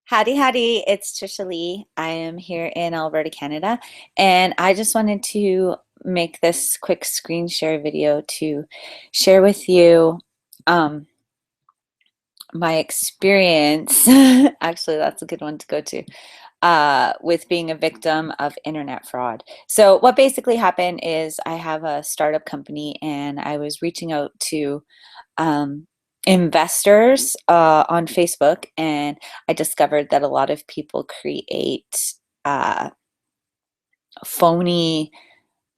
Howdy, howdy. It's Trisha Lee. I am here in Alberta, Canada, and I just wanted to make this quick screen share video to share with you um, my experience. Actually, that's a good one to go to with being a victim of internet fraud. So, what basically happened is I have a startup company, and I was reaching out to um, investors on Facebook, and I discovered that a lot of people create uh, phony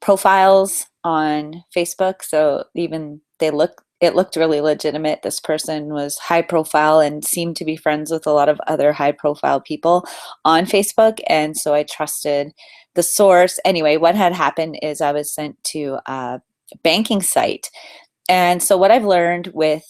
profiles on Facebook. So even it looked really legitimate. This person was high profile and seemed to be friends with a lot of other high profile people on Facebook. And so I trusted the source. Anyway, what had happened is I was sent to a banking site, and so, what I've learned with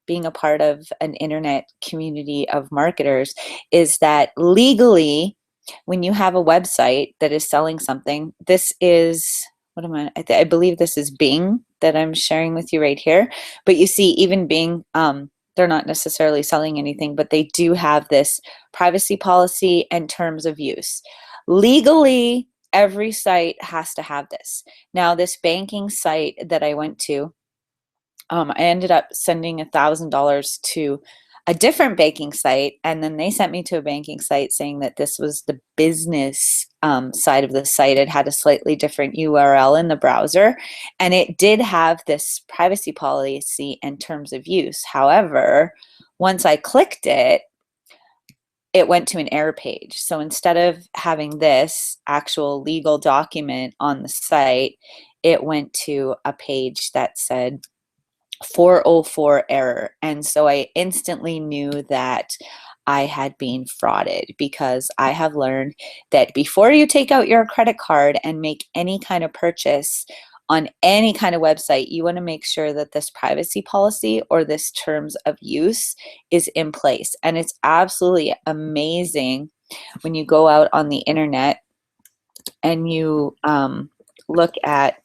being a part of an internet community of marketers is that legally, when you have a website that is selling something, this is what am I believe this is Bing that I'm sharing with you right here. But you see, even Bing, they're not necessarily selling anything, but they do have this privacy policy and terms of use. Legally, every site has to have this. Now, this banking site that I went to, I ended up sending $1,000 to a different banking site, and then they sent me to a banking site saying that this was the business side of the site. It had a slightly different URL in the browser, and it did have this privacy policy and terms of use. However, once I clicked it, it went to an error page. So instead of having this actual legal document on the site, it went to a page that said 404 error. And so I instantly knew that I had been frauded, because I have learned that before you take out your credit card and make any kind of purchase on any kind of website, you want to make sure that this privacy policy or this terms of use is in place. And it's absolutely amazing when you go out on the internet and you look at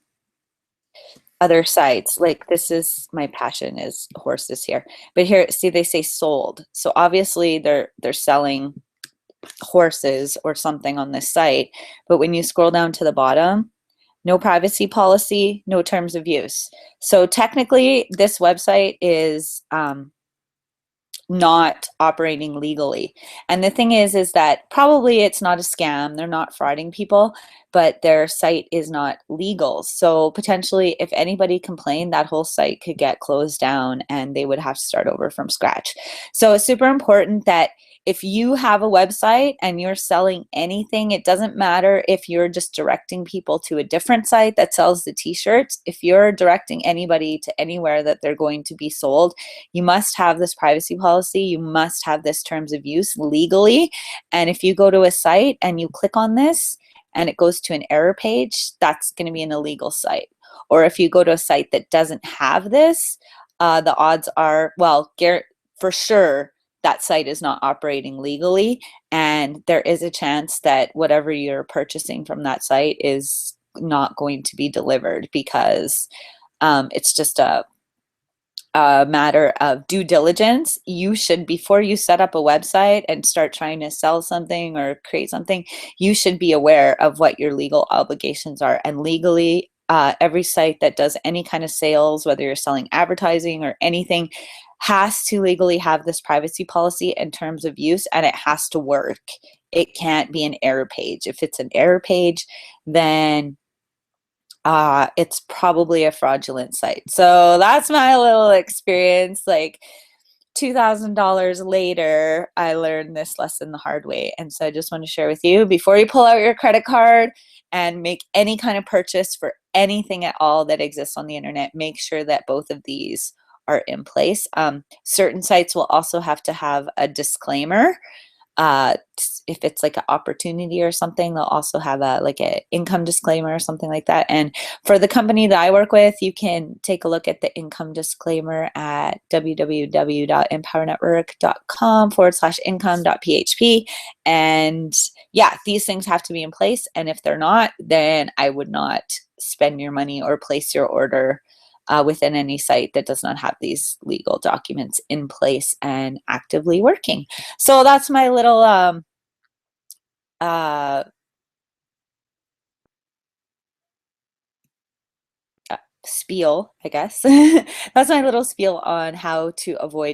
other sites. Like, this is my passion is horses here, but here, see, they say sold, so obviously they're selling horses or something on this site. But when you scroll down to the bottom, no privacy policy, no terms of use. So technically this website is not operating legally. And the thing is that probably it's not a scam. They're not frauding people, but their site is not legal. So potentially, if anybody complained, that whole site could get closed down and they would have to start over from scratch. So it's super important that if you have a website and you're selling anything, it doesn't matter if you're just directing people to a different site that sells the t-shirts. If you're directing anybody to anywhere that they're going to be sold, you must have this privacy policy. You must have this terms of use legally. And if you go to a site and you click on this and it goes to an error page, that's going to be an illegal site. Or if you go to a site that doesn't have this, the odds are, well, for sure, that site is not operating legally, and there is a chance that whatever you're purchasing from that site is not going to be delivered, because it's just a matter of due diligence. You should, before you set up a website and start trying to sell something or create something, you should be aware of what your legal obligations are. And legally, every site that does any kind of sales, whether you're selling advertising or anything, has to legally have this privacy policy and terms of use, and it has to work. It can't be an error page. If it's an error page, then it's probably a fraudulent site. So that's my little experience. Like, $2,000 later, I learned this lesson the hard way. And so I just want to share with you, before you pull out your credit card and make any kind of purchase for anything at all that exists on the internet, make sure that both of these are in place. Certain sites will also have to have a disclaimer. If it's like an opportunity or something, they'll also have a income disclaimer or something like that. And for the company that I work with, you can take a look at the income disclaimer at www.empowernetwork.com/income.php. And yeah, these things have to be in place. And if they're not, then I would not spend your money or place your order within any site that does not have these legal documents in place and actively working. So that's my little uh, spiel, I guess. That's my little spiel on how to avoid